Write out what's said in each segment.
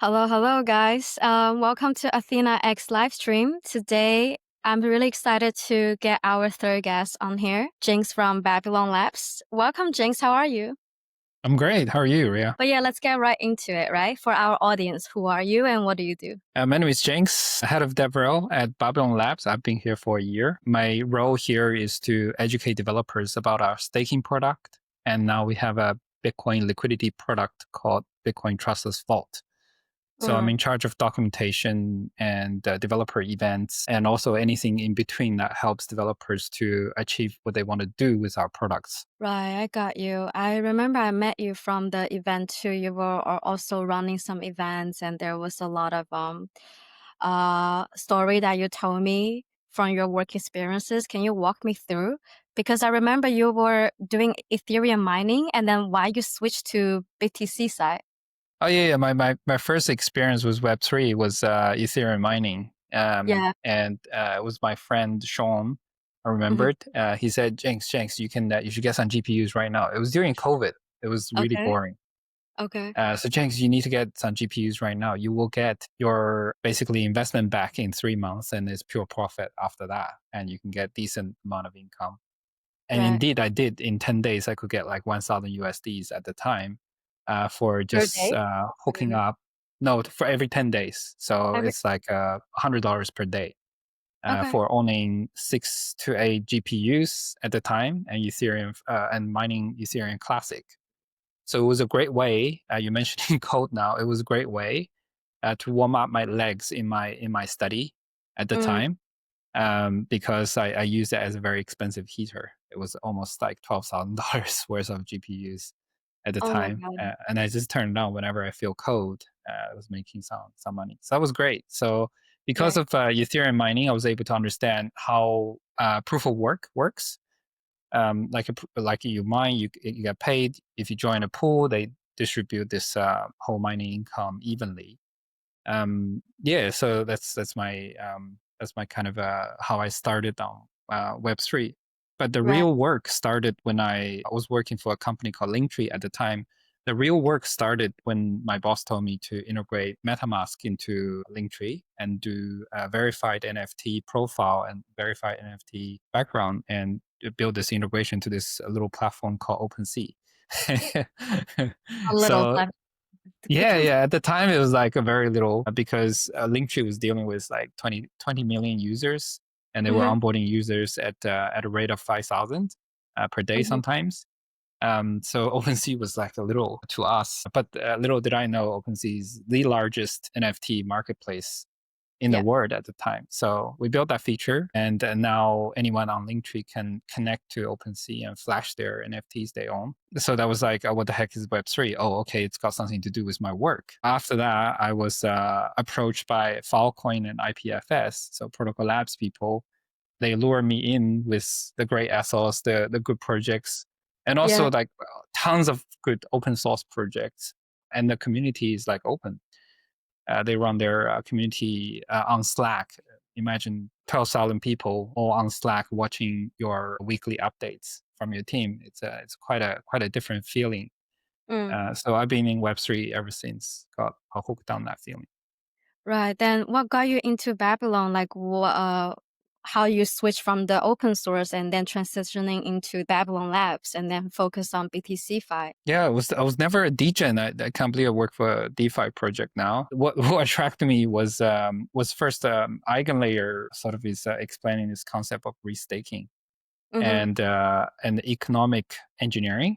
Hello, hello, guys. Welcome to AthenaX live stream. Today, I'm really excited to get our third guest on here, Jenks from Babylon Labs. Welcome, Jenks. How are you? I'm great. How are you, Ria? But yeah, let's get right into it, right? For our audience, who are you and what do you do? My name is Jenks, head of DevRel at Babylon Labs. I've been here for a year. My role here is to educate developers about our staking product. And now we have a Bitcoin liquidity product called Bitcoin Trustless Vault. So I'm in charge of documentation and developer events and also anything in between that helps developers to achieve what they want to do with our products. Right, I got you. I remember I met you from the event too. You were also running some events and there was a lot of story that you told me from your work experiences. Can you walk me through? Because I remember you were doing Ethereum mining and then why you switched to BTC side. Oh yeah. My first experience with Web3 was Ethereum mining. Yeah. And it was my friend Sean. I Mhm. remembered. He said, Jenks, you should get some GPUs right now. It was during COVID. It was really Okay. boring. Okay. So Jenks, you need to get some GPUs right now. You will get your basically investment back in 3 months, and it's pure profit after that, and you can get decent amount of income. And Right. indeed, I did. In 10 days, I could get like 1,000 USDs at the time for Per just day? hooking up. No, for every 10 days. So Every it's like $100 per day Okay. for owning 6 to 8 GPUs at the time and Ethereum and mining Ethereum Classic. So it was a great way. You mentioned code now. It was a great way to warm up my legs in my study at the Mm. time because I used it as a very expensive heater. It was almost like $12,000 worth of GPUs at the Oh my time, God. and I just turned it on whenever I feel cold. I was making some money, so that was great. So because Right. of Ethereum mining, I was able to understand how proof of work works. Like you mine, you get paid. If you join a pool, they distribute this whole mining income evenly. Yeah, so that's my kind of how I started on Web3. But the Right. real work started when I was working for a company called Linktree at the time. The real work started when my boss told me to integrate MetaMask into Linktree and do a verified NFT profile and verified NFT background and build this integration to this little platform called OpenSea. A little So left. yeah, yeah. At the time, it was like a very little because Linktree was dealing with like 20 million users, and they were Mhm. onboarding users at a rate of 5,000 per day Mhm. sometimes. So OpenSea was like a little to us, but little did I know OpenSea is the largest NFT marketplace in the Yeah. world at the time. So we built that feature, and now anyone on Linktree can connect to OpenSea and flash their NFTs they own. So that was like, what the heck is Web3? Oh, okay, it's got something to do with my work. After that, I was approached by Filecoin and IPFS, so Protocol Labs people. They lure me in with the great ethos, the good projects, and Yeah. also like tons of good open source projects. And the community is like open. They run their community on Slack. Imagine 12,000 people all on Slack watching your weekly updates from your team. It's quite a different feeling. Mm. So I've been in Web3 ever since. Got hooked on that feeling. Right. Then what got you into Babylon? Like how you switch from the open source and then transitioning into Babylon Labs and then focus on BTC Fi. Yeah, I was never a degen. I can't believe I work for a DeFi project now. What attracted me was first Eigenlayer sort of is explaining this concept of restaking Mm-hmm. and economic engineering.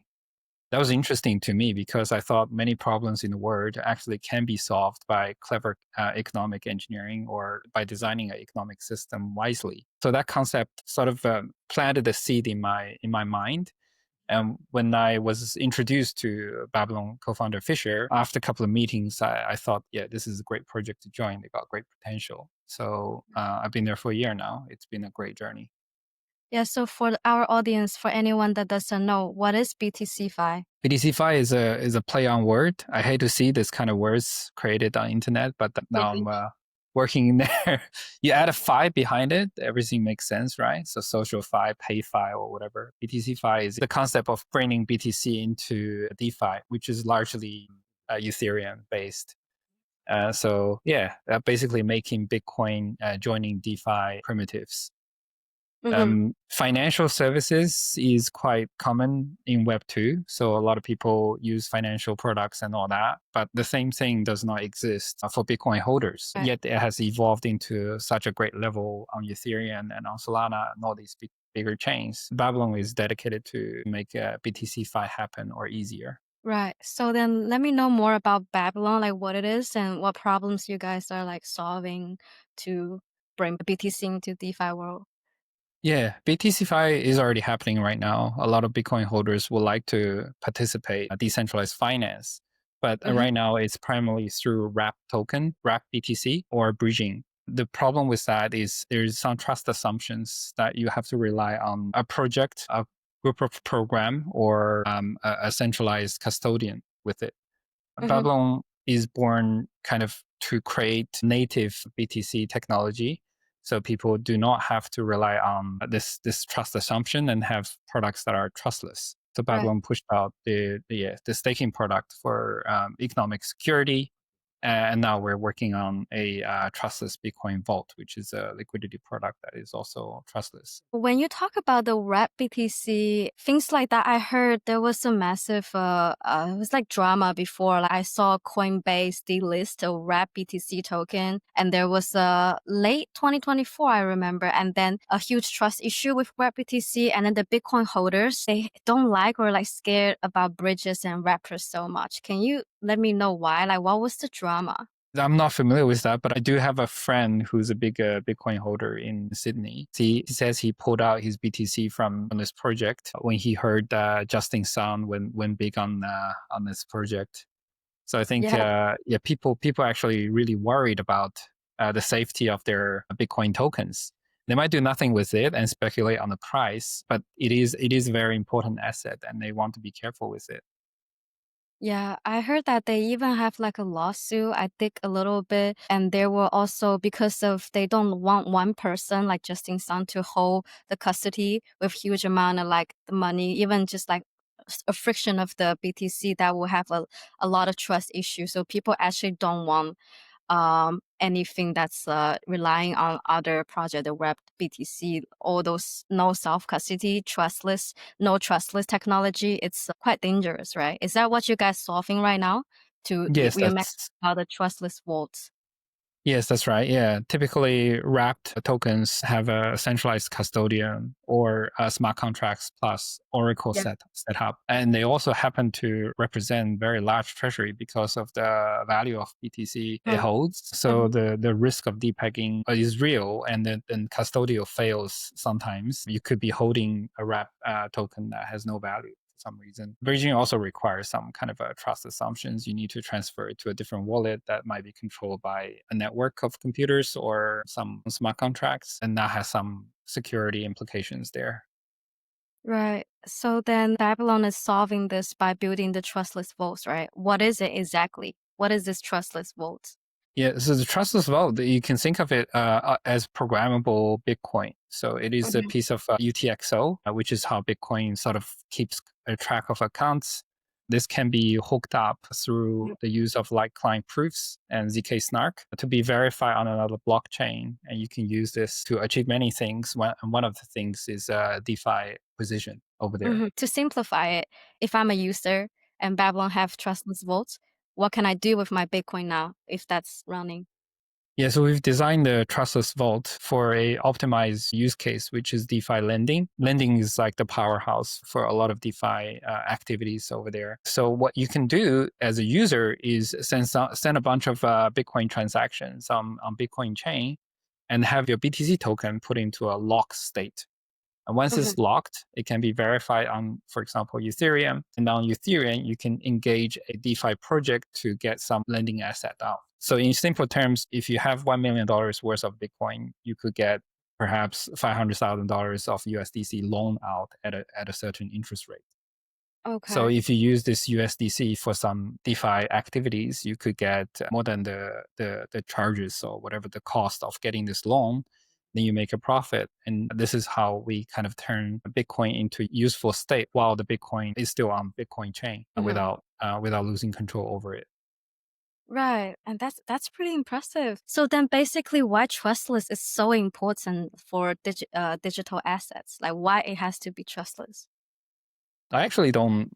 That was interesting to me because I thought many problems in the world actually can be solved by clever economic engineering or by designing an economic system wisely. So that concept sort of planted a seed in my mind. And when I was introduced to Babylon co-founder Fisher, after a couple of meetings, I thought, yeah, this is a great project to join. They got great potential. So I've been there for a year now. It's been a great journey. Yeah, so for our audience, for anyone that doesn't know, what is BTC Fi? BTC Fi is a play on word. I hate to see this kind of words created on internet, but now I'm working in there. You add a Fi behind it, everything makes sense, right? So social Fi, pay Fi, or whatever. BTC Fi is the concept of bringing BTC into DeFi, which is largely Ethereum based. So yeah, basically making Bitcoin joining DeFi primitives. Mm-hmm. Financial services is quite common in Web2. So a lot of people use financial products and all that, but the same thing does not exist for Bitcoin holders. Right. Yet it has evolved into such a great level on Ethereum and on Solana and all these bigger chains. Babylon is dedicated to make BTC Fi happen or easier. Right. So then let me know more about Babylon, like what it is and what problems you guys are like solving to bring BTC into DeFi world. Yeah, BTC Fi is already happening right now. A lot of Bitcoin holders would like to participate in decentralized finance, but Mm-hmm. right now it's primarily through wrap token, wrap BTC, or bridging. The problem with that is there's some trust assumptions that you have to rely on a project, a group of program, or a centralized custodian with it. Mm-hmm. Babylon is born kind of to create native BTC technology. So people do not have to rely on this trust assumption and have products that are trustless. So Right. Babylon pushed out the staking product for economic security. And now we're working on a trustless Bitcoin vault, which is a liquidity product that is also trustless. When you talk about the wrap BTC, things like that, I heard there was a massive, it was like drama before. Like I saw Coinbase delist a wrap BTC token, and there was a late 2024, I remember, and then a huge trust issue with wrap BTC, and then the Bitcoin holders, they don't like or like scared about bridges and wrappers so much. Can you let me know why? Like, what was the drama? I'm not familiar with that, but I do have a friend who's a big Bitcoin holder in Sydney. He says he pulled out his BTC from this project when he heard Justin Sun went big on this project. So I think Yeah. yeah, people are actually really worried about the safety of their Bitcoin tokens. They might do nothing with it and speculate on the price, but it is a very important asset, and they want to be careful with it. Yeah, I heard that they even have like a lawsuit. I think a little bit. And there were also because of they don't want one person like Justin Sun to hold the custody with huge amount of like the money, even just like a friction of the BTC that will have a lot of trust issues. So people actually don't want anything that's relying on other project, the web BTC, all those no self custody, trustless, no trustless technology. It's quite dangerous, right? Is that what you guys solving right now? To Yes, you mentioned that's about the trustless vaults. Yes, that's right. Yeah. Typically, wrapped tokens have a centralized custodian or smart contracts plus Oracle Yeah. setup. And they also happen to represent very large treasury because of the value of BTC it Mm-hmm. holds. So the risk of depegging is real, and then custodial fails sometimes. You could be holding a wrap token that has no value some reason. Bridging also requires some kind of a trust assumptions. You need to transfer it to a different wallet that might be controlled by a network of computers or some smart contracts, and that has some security implications there. Right. So then Babylon is solving this by building the trustless vaults, right? What is it exactly? What is this trustless vault? Yeah, so the trustless vault, you can think of it as programmable Bitcoin. So it is a Mm-hmm. piece of UTXO, which is how Bitcoin sort of keeps a track of accounts. This can be hooked up through the use of like client proofs and ZK Snark to be verified on another blockchain. And you can use this to achieve many things. One of the things is DeFi position over there. Mm-hmm. To simplify it, if I'm a user and Babylon have trustless vaults, what can I do with my Bitcoin now if that's running? Yeah, so we've designed the Trustless Vault for a optimized use case, which is DeFi lending. Lending is like the powerhouse for a lot of DeFi activities over there. So what you can do as a user is send a bunch of Bitcoin transactions on Bitcoin chain and have your BTC token put into a lock state. And once Mm-hmm. it's locked, it can be verified on, for example, Ethereum. And on Ethereum, you can engage a DeFi project to get some lending asset out. So in simple terms, if you have $1 million worth of Bitcoin, you could get perhaps $500,000 of USDC loan out at a certain interest rate. So Okay. if you use this USDC for some DeFi activities, you could get more than the charges or whatever the cost of getting this loan. Then you make a profit. And this is how we kind of turn Bitcoin into useful state while the Bitcoin is still on Bitcoin chain Mm-hmm. without losing control over it. Right. And that's pretty impressive. So then basically why trustless is so important for digital assets, like why it has to be trustless. I actually don't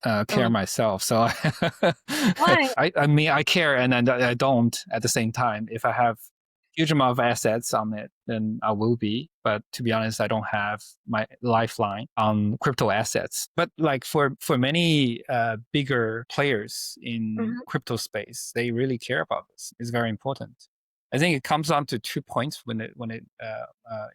care Mm. myself. So Why? I mean, I care and then I don't at the same time. If I have huge amount of assets on it, then I will be. But to be honest, I don't have my lifeline on crypto assets. But like for many bigger players in Mhm. crypto space, they really care about this. It's very important. I think it comes down to 2 points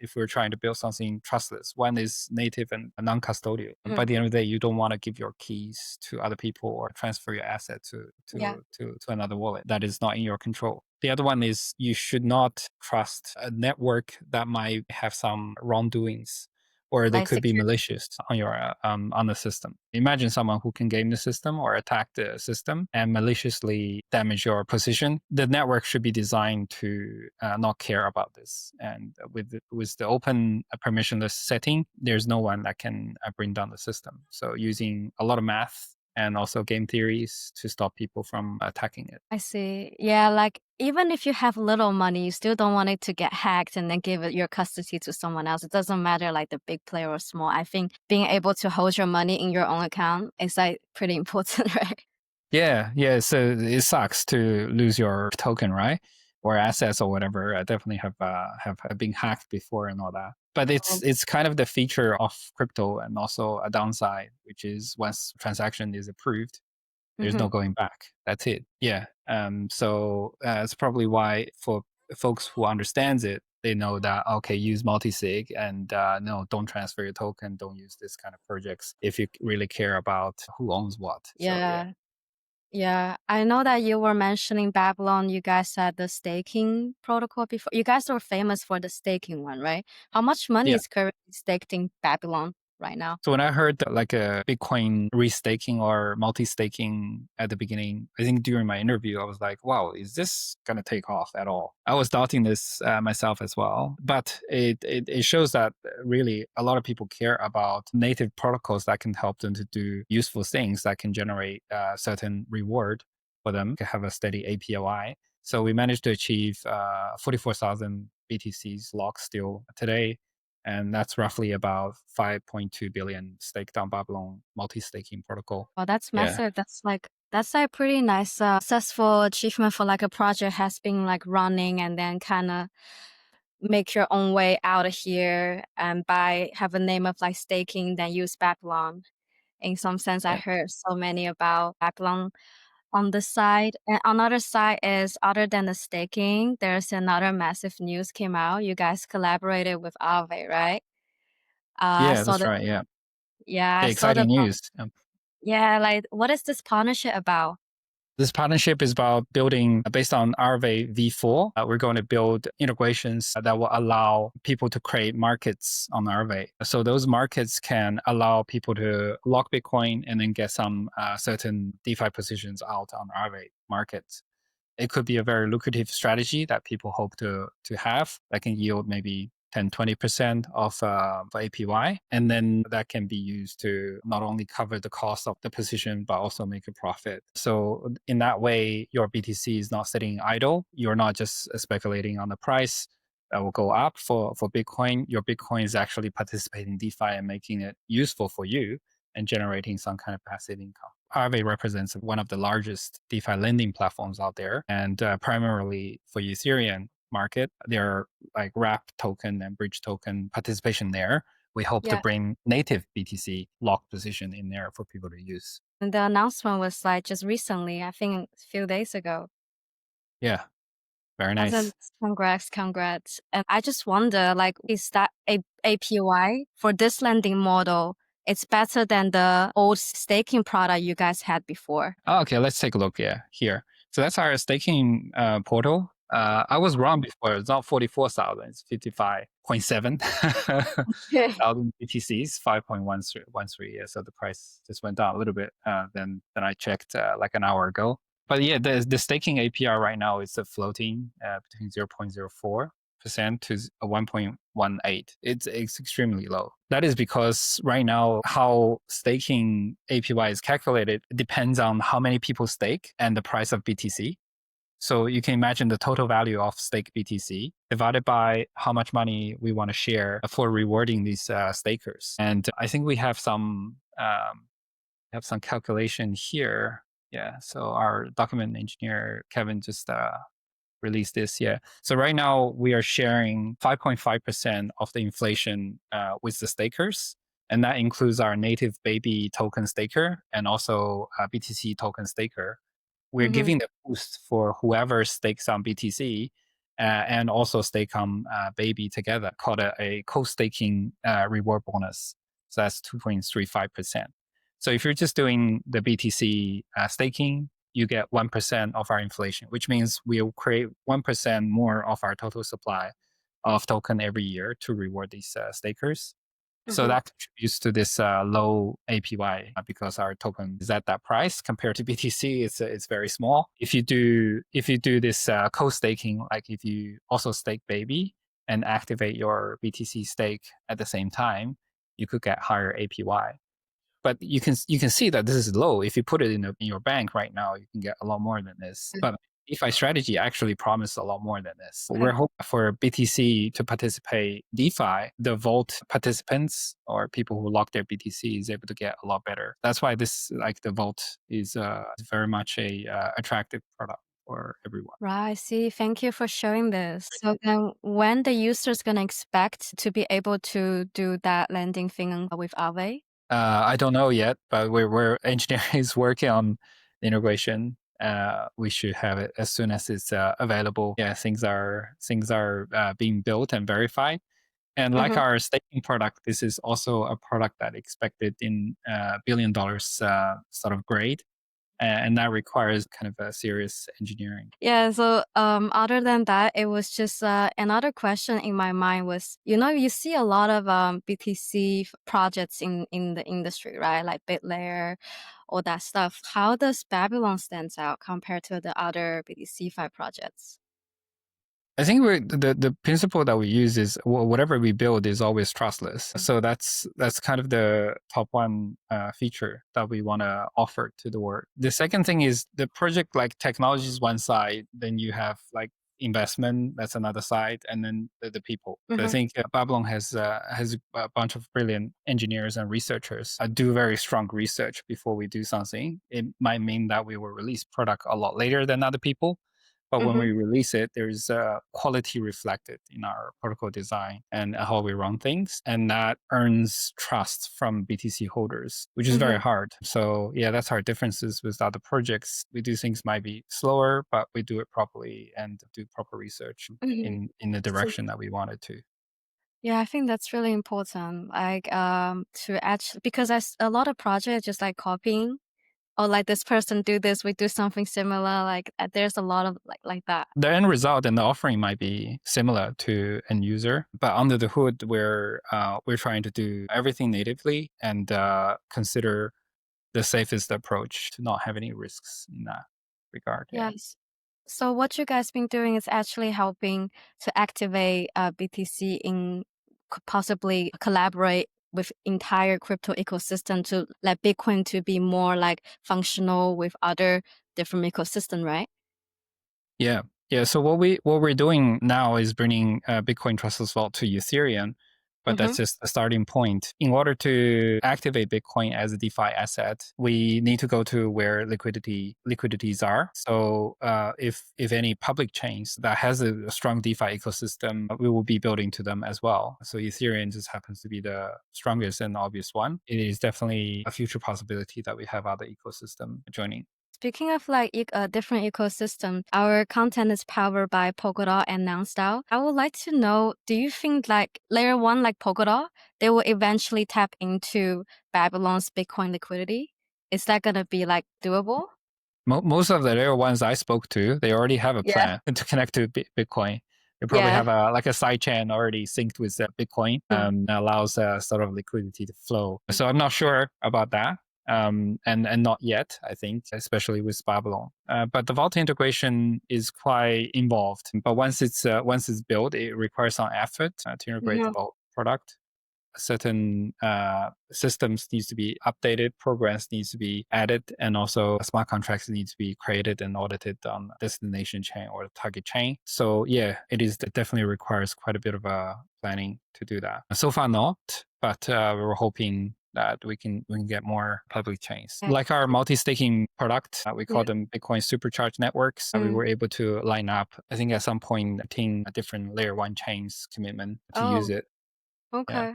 if we're trying to build something trustless. One is native and non-custodial. By Mm. the end of the day, you don't want to give your keys to other people or transfer your asset Yeah, to another wallet that is not in your control. The other one is you should not trust a network that might have some wrongdoings or they like could be security. malicious on the system. Imagine someone who can game the system or attack the system and maliciously damage your position. The network should be designed to not care about this. And with the open permissionless setting, there's no one that can bring down the system. So using a lot of math and also game theories to stop people from attacking it. I see. Yeah, like even if you have little money, you still don't want it to get hacked and then give it your custody to someone else. It doesn't matter like the big player or small. I think being able to hold your money in your own account is like pretty important, right? Yeah, yeah. So it sucks to lose your token, right? Or assets or whatever. I definitely have been hacked before and all that. But Um, it's kind of the feature of crypto and also a downside, which is once transaction is approved, there's no mhm. going back. That's it. Yeah. So it's probably why for folks who understands it, they know that okay, use multi-sig and no, don't transfer your token, don't use this kind of projects if you really care about who owns what. So yeah. Yeah. Yeah, I know that you were mentioning Babylon. You guys had the staking protocol before. You guys were famous for the staking one, right? How much money Yeah. is currently staked in Babylon right now? So when I heard that like a Bitcoin restaking or multi-staking at the beginning, I think during my interview, I was like, wow, is this going to take off at all? I was doubting this myself as well. But it shows that really a lot of people care about native protocols that can help them to do useful things that can generate certain reward for them to have a steady API. So we managed to achieve 44,000 BTCs locked still today, and that's roughly about 5.2 billion staked on Babylon multi-staking protocol. Oh, that's Yeah. massive. That's like pretty nice, successful achievement for like a project has been like running and then kind of make your own way out of here and by have a name of like staking, then use Babylon. In some sense, I Yeah. heard so many about Babylon on the side. And another side is other than the staking, there's another massive news came out. You guys collaborated with Aave, right? I Yeah, saw that's the right. Yeah. yeah, I Yeah, saw the exciting news. yeah, like what is this partnership about? This partnership is about building based on Arve V4. We're going to build integrations that will allow people to create markets on Arve. So those markets can allow people to lock Bitcoin and then get some certain DeFi positions out on Arve markets. It could be a very lucrative strategy that people hope to have that can yield maybe 10-20% of APY. And then that can be used to not only cover the cost of the position, but also make a profit. So in that way, your BTC is not sitting idle. You're not just speculating on the price that will go up for Bitcoin. Your Bitcoin is actually participating in DeFi and making it useful for you and generating some kind of passive income. Aave represents one of the largest DeFi lending platforms out there, and primarily for Ethereum market, there are like wrap token and bridge token participation there. We hope to Yeah. bring native BTC locked position in there for people to use. And the announcement was like just recently, I think a few days ago. Yeah, very Awesome. nice. Congrats, congrats. And I just wonder, like, is that a APY for this lending model? It's better than the old staking product you guys had before. Oh, okay, let's take a look. Yeah, here. So that's our staking portal. I was wrong before. It's not 44,000. It's 55.7 Okay. thousand BTCs, 5.13. Yeah, so the price just went down a little bit than I checked like an hour ago. But yeah, the staking APR right now is floating between 0.04% to 1.18. It's extremely low. That is because right now how staking APY is calculated depends on how many people stake and the price of BTC. So you can imagine the total value of stake BTC divided by how much money we want to share for rewarding these stakers. And I think we have some calculation here. Yeah. So our document engineer Kevin just released this. Yeah. So right now we are sharing 5.5% of the inflation with the stakers. And that includes our native baby token staker and also BTC token staker. We're Mm-hmm. giving the boost for whoever stakes on BTC and also stake on baby together, called a co-staking reward bonus. So that's 2.35%. So if you're just doing the BTC staking, you get 1% of our inflation, which means we'll create 1% more of our total supply of token every year to reward these stakers. So Mm-hmm. that contributes to this low APY because our token is at that price compared to BTC. It's very small. If you do this co-staking, like if you also stake baby and activate your BTC stake at the same time, you could get higher APY. But you can see that this is low. If you put it in your bank right now, you can get a lot more than this. But DeFi strategy actually promised a lot more than this. Okay. We're hoping for BTC to participate DeFi. The Vault participants or people who lock their BTC is able to get a lot better. That's why this, like the Vault, is very much a attractive product for everyone. Right, I see. Thank you for sharing this. So then when the user's gonna expect to be able to do that landing thing with Aave? I don't know yet, but we're engineering is working on the integration. We should have it as soon as it's available. Yeah, things are being built and verified. And like Mm-hmm. our staking product, this is also a product that expected in $1 billion sort of grade, and that requires kind of a serious engineering. Yeah, so other than that, it was just another question in my mind was, you see a lot of BTC projects in the industry, right? Like BitLayer, all that stuff. How does Babylon stands out compared to the other BTC Fi projects? I think the principle that we use is whatever we build is always trustless. So that's kind of the top one feature that we want to offer to the world. The second thing is the project, like technology is one side, then you have like investment, that's another side, and then the people. So I Mm-hmm. think Babylon has a bunch of brilliant engineers and researchers do very strong research before we do something. It might mean that we will release product a lot later than other people, but when Mm-hmm. we release it, there's quality reflected in our protocol design and how we run things. And that earns trust from BTC holders, which is very Mm-hmm. hard. So yeah, that's our differences with other projects. We do things might be slower, but we do it properly and do proper research Mm-hmm. in the So direction that we wanted to. yeah, I think that's really important. Like to actually because a lot of projects just like copying or like this person do this, we do something similar. Like there's a lot of like that. The end result and the offering might be similar to end user, but under the hood, we're trying to do everything natively and consider the safest approach to not have any risks in that regard. Yeah. Yes. So what you guys been doing is actually helping to activate BTC in possibly collaborate with entire crypto ecosystem to let Bitcoin to be more like functional with other different ecosystem, right? Yeah. Yeah. So what we're doing now is bringing Bitcoin Trustless Vault to Ethereum, but Mm-hmm. that's just a starting point. In order to activate Bitcoin as a DeFi asset, we need to go to where liquidities are. So if any public chains that has a strong DeFi ecosystem, we will be building to them as well. So Ethereum just happens to be the strongest and obvious one. It is definitely a future possibility that we have other ecosystem joining. Speaking of like different ecosystem, our content is powered by Polkadot and Nonstyle. I would like to know, do you think like layer one, like Polkadot, they will eventually tap into Babylon's Bitcoin liquidity? Is that gonna be like doable? Most of the layer ones I spoke to, they already have a Yeah. plan to connect to Bitcoin. They probably Yeah. have a side chain already synced with Bitcoin that allows sort of liquidity to flow. So I'm not sure about that. And not yet, I think, especially with Babylon. But the Vault integration is quite involved. But once it's built, it requires some effort to integrate the Mhm. Vault product. certain systems needs to be updated, programs needs to be added, and also smart contracts need to be created and audited on destination chain or the target chain. So yeah, it definitely requires quite a bit of planning to do that. So far not, but we're hoping that we can get more public chains. Yeah. Like our multi-staking product, we Yeah. call them Bitcoin supercharged networks. We Mm. were able to line up, I think at some point, 10 different layer one chains commitment to use Oh, it. Yeah. okay.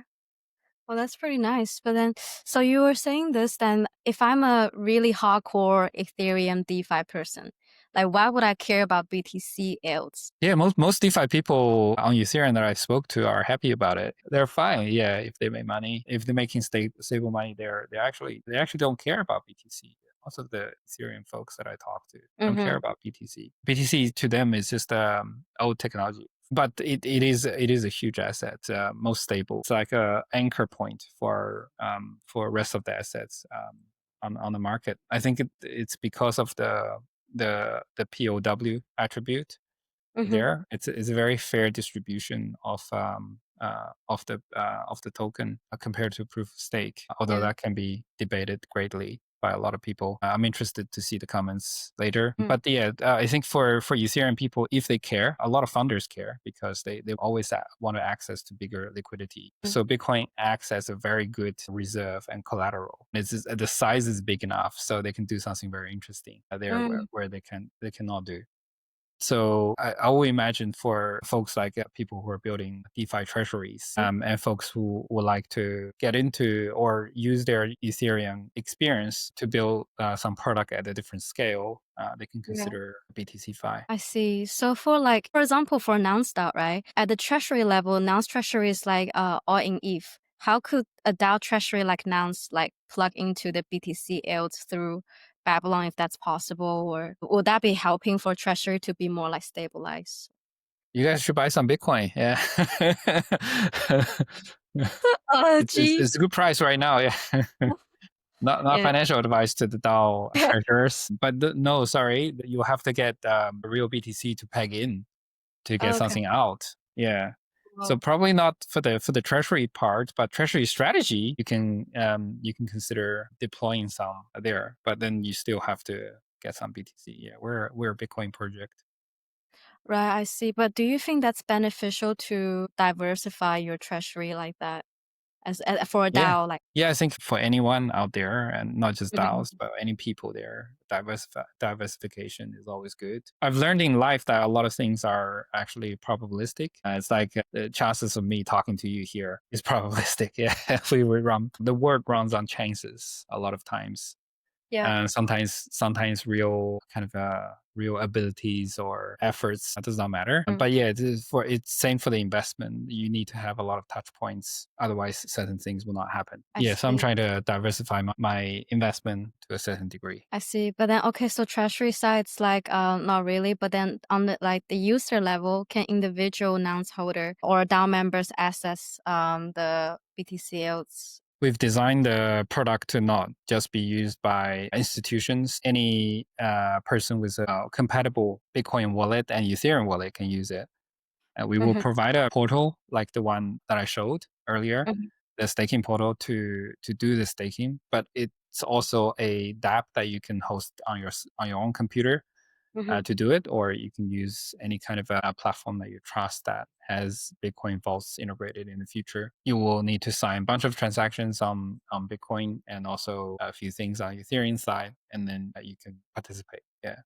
Well, that's pretty nice. But then, so you were saying this, then if I'm a really hardcore Ethereum DeFi person, like why would I care about BTC yields? Yeah, most DeFi people on Ethereum that I spoke to are happy about it. They're fine. Yeah, if they make money, if they're making stable money, they actually don't care about BTC. Most of the Ethereum folks that I talk to don't care Mm-hmm. about BTC. BTC to them is just old technology, but it is a huge asset, most stable. It's like a anchor point for rest of the assets on the market. I think it's because of the POW attribute Mm-hmm. there. It's a very fair distribution of the token compared to proof of stake. Although Yeah. that can be debated greatly by a lot of people. I'm interested to see the comments later. Mm. But yeah, I think for Ethereum people, if they care, a lot of funders care because they always want to access to bigger liquidity. Mm. So Bitcoin acts as a very good reserve and collateral. The size is big enough, so they can do something very interesting there Mm. where they cannot do. So I will imagine for folks like people who are building DeFi treasuries and folks who would like to get into or use their Ethereum experience to build some product at a different scale, they can Yeah. consider BTC Fi. I see. So for like, for example, for Nouns DAO, right? At the treasury level, Nouns treasury is like all in ETH. How could a DAO treasury like Nouns like plug into the BTC yields through Babylon if that's possible? Or would that be helping for treasury to be more like stabilized? You guys should buy some Bitcoin. Yeah. Oh, gee. It's a good price right now. Yeah. Not Yeah. financial advice to the DAO treasurers, but no, sorry, you have to get real BTC to peg in to get Okay. something out. Yeah. So Well, probably not for the treasury part, but treasury strategy, you can consider deploying some there, but then you still have to get some BTC. Yeah, we're a Bitcoin project. right, I see. But do you think that's beneficial to diversify your treasury like that as for a Yeah. DAO? Like, Yeah, I think for anyone out there, and not just Mhm. DAOs, but any people there, diversification is always good. I've learned in life that a lot of things are actually probabilistic. It's like the chances of me talking to you here is probabilistic. Yeah, the world runs on chances a lot of times. Yeah. And sometimes real kind of real abilities or efforts that does not matter. Mm, But yeah, it's same for the investment. You need to have a lot of touch points, otherwise certain things will not happen. I Yeah, so I'm see. trying to diversify my investment to a certain degree. I see. But then, okay, so treasury side's like, not really. But then on the like the user level, can individual nonce holder or DAO members access the BTC yields? We've designed the product to not just be used by institutions. Any person with a compatible Bitcoin wallet and Ethereum wallet can use it. We will Mhm. provide a portal like the one that I showed earlier, Mhm. the staking portal to do the staking. But it's also a dApp that you can host on your own computer Mhm. to do it, or you can use any kind of a platform that you trust that has Bitcoin vaults integrated in the future. You will need to sign a bunch of transactions on Bitcoin and also a few things on Ethereum side, and then you can participate. Yeah,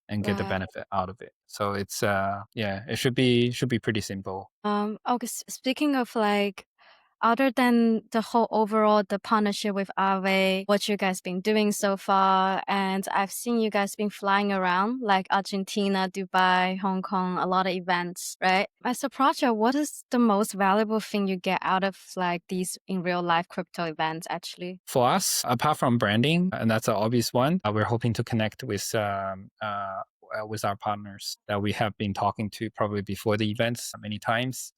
and get the Right. benefit out of it. So it's yeah, it should be pretty simple. Okay. Speaking of like, other than the whole overall the partnership with Aave, what you guys been doing so far, and I've seen you guys been flying around like Argentina, Dubai, Hong Kong, a lot of events, right? As a project, what is the most valuable thing you get out of like these in real life crypto events? Actually. For us, apart from branding, and that's an obvious one, we're hoping to connect with our partners that we have been talking to probably before the events many times.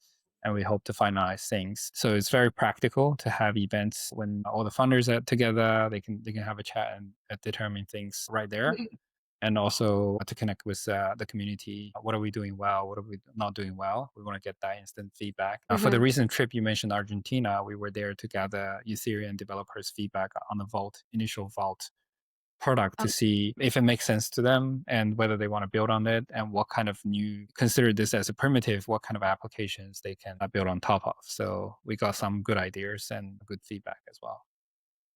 And we hope to finalize things. So it's very practical to have events when all the funders are together. They can have a chat and determine things right there. and also to connect with the community. What are we doing well? What are we not doing well? We want to get that instant feedback. For the Mm-hmm. recent trip you mentioned, Argentina, we were there to gather Ethereum developers' feedback on the Vault, initial Vault product to see if it makes sense to them and whether they want to build on it and what kind of new, consider this as a primitive, what kind of applications they can build on top of. So we got some good ideas and good feedback as well.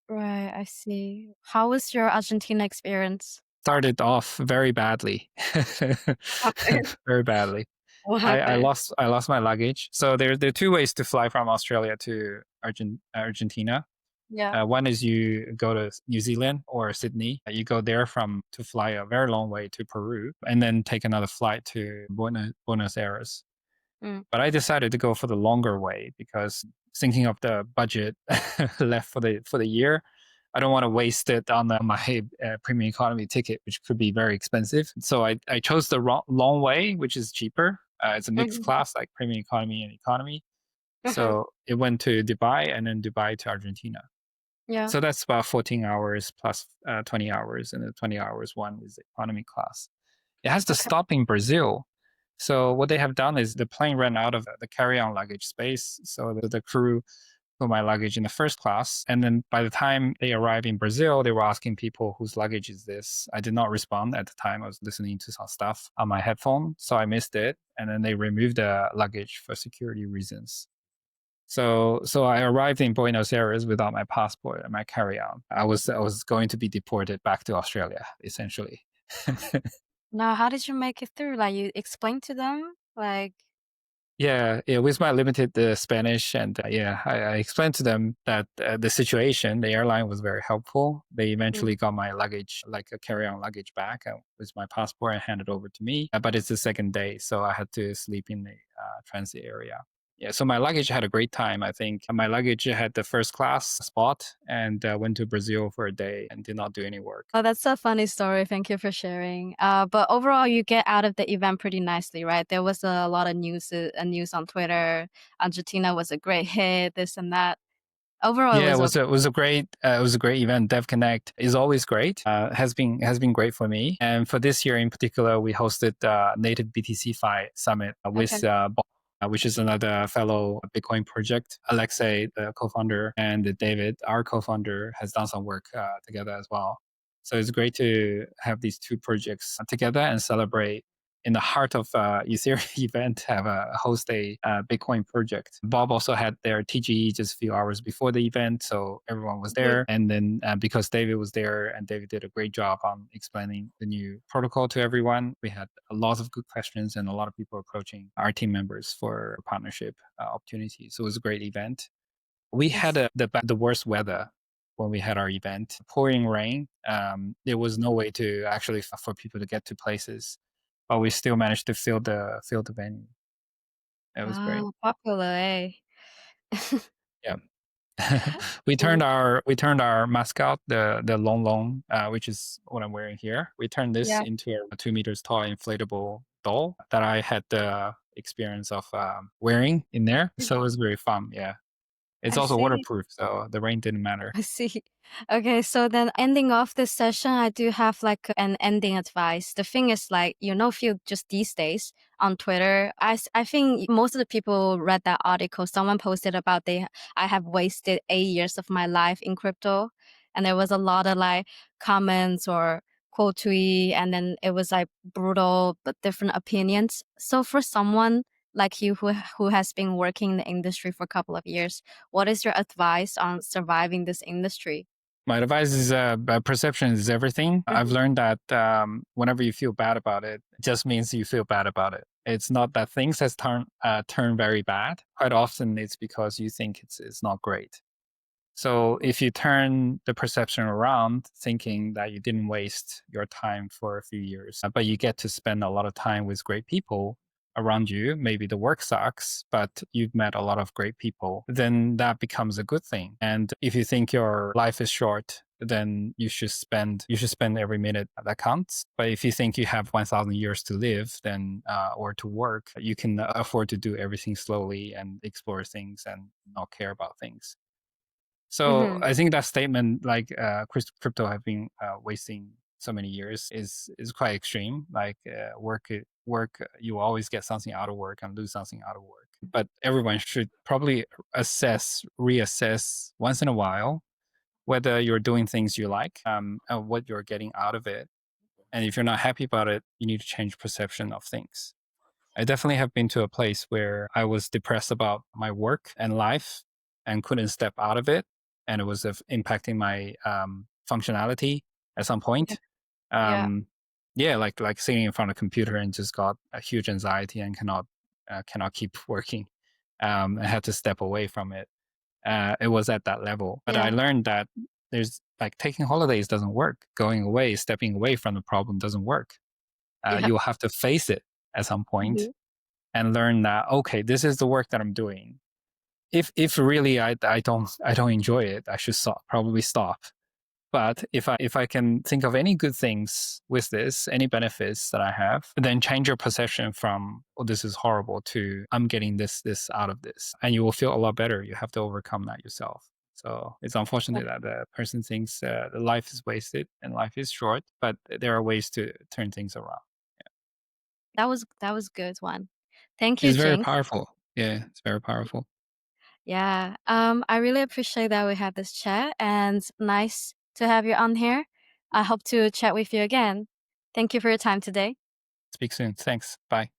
Right, I see. How was your Argentina experience? Started off very badly, Happened? very badly. What I happened? lost my luggage. So there are two ways to fly from Australia to Argentina. Yeah. One is you go to New Zealand or Sydney. You go there from to fly a very long way to Peru, and then take another flight to Buenos Aires. Mm. But I decided to go for the longer way because thinking of the budget left for the year, I don't want to waste it on my premium economy ticket, which could be very expensive. So I chose the long way, which is cheaper. It's a mixed Mhm. class, like premium economy and economy. Uh-huh. So it went to Dubai and then Dubai to Argentina. Yeah. So that's about 14 hours plus 20 hours, and the 20 hours one is economy class. It has to Okay. stop in Brazil. So what they have done is the plane ran out of the carry-on luggage space. So the crew put my luggage in the first class. And then by the time they arrived in Brazil, they were asking people whose luggage is this. I did not respond at the time. I was listening to some stuff on my headphone. So I missed it. And then they removed the luggage for security reasons. So I arrived in Buenos Aires without my passport and my carry-on. I was going to be deported back to Australia, essentially. Now, how did you make it through? Like, you explained to them? Like, Yeah, with my limited Spanish, and yeah, I explained to them that the situation, the airline was very helpful. They mm, eventually got my luggage, like a carry-on luggage, back with my passport and handed over to me. But it's the second day, so I had to sleep in the transit area. Yeah, so my luggage had a great time. I think my luggage had the first class spot, and went to Brazil for a day and did not do any work. oh, that's a funny story. Thank you for sharing. But overall, you get out of the event pretty nicely, right? There was a lot of news on Twitter. Argentina was a great hit, this and that. Overall, it Yeah, was okay. it was a great event. DevConnect is always great. Has been great for me. And for this year in particular, we hosted native BTC Fi summit Okay. with which is another fellow Bitcoin project. Alexei, the co-founder, and David, our co-founder, has done some work together as well. So it's great to have these two projects together and celebrate in the heart of Ethereum event, have a host a Bitcoin project. Bob also had their TGE just a few hours before the event, so everyone was Mhm. there. And then because David was there, and David did a great job on explaining the new protocol to everyone, we had a lot of good questions and a lot of people approaching our team members for partnership opportunities. So it was a great event. We had Yes. the worst weather when we had our event, pouring rain. There was no way to actually for people to get to places, but we still managed to fill the venue. It was great. Wow, popular, eh? Yeah. Mm, We turned our mascot, the long long, which is what I'm wearing here. We turned this yeah, into a 2 meters tall inflatable doll that I had the experience of wearing in there. So it was very fun. Yeah, it's I also see. waterproof, so the rain didn't matter. I see. Okay, so then ending off this session, I do have like an ending advice. The thing is like, feel just these days on Twitter, I think most of the people read that article. Someone posted about I have wasted 8 years of my life in crypto. And there was a lot of like comments or quote tweet, and then it was like brutal but different opinions. So for someone like you who has been working in the industry for a couple of years, what is your advice on surviving this industry? My advice is perception is everything. I've Mhm. learned that whenever you feel bad about it, it just means you feel bad about it. It's not that things has turned very bad. Quite often, it's because you think it's not great. So if you turn the perception around, thinking that you didn't waste your time for a few years, but you get to spend a lot of time with great people around you, maybe the work sucks, but you've met a lot of great people, then that becomes a good thing. And if you think your life is short, then you should spend every minute that counts. But if you think you have 1,000 years to live, then or to work, you can afford to do everything slowly and explore things and not care about things. So Mhm. I think that statement, like crypto have been wasting so many years is quite extreme. Like work, you always get something out of work and lose something out of work. But everyone should probably reassess once in a while whether you're doing things you like, and what you're getting out of it. And if you're not happy about it, you need to change perception of things. I definitely have been to a place where I was depressed about my work and life and couldn't step out of it. And it was impacting my functionality at some Yeah. point. Yeah. Yeah, like sitting in front of a computer and just got a huge anxiety and cannot keep working. I had to step away from it. It was at that level. But I Yeah. learned that there's like taking holidays doesn't work. Going away, stepping away from the problem doesn't work. Yeah. You'll have to face it at some point Mhm. and learn that, okay, this is the work that I'm doing. If really I don't enjoy it, I should probably stop. But if I can think of any good things with this, any benefits that I have, then change your perception from, oh, this is horrible, to I'm getting this out of this. And you will feel a lot better. You have to overcome that yourself. So it's Yeah. unfortunate that the person thinks life is wasted and life is short, but there are ways to turn things around. That was good one. Thank you, It's very Jinx. powerful. Yeah, it's very powerful. Yeah. I really appreciate that we had this chat and nice to have you on here. I hope to chat with you again. Thank you for your time today. Speak soon. Thanks. Bye.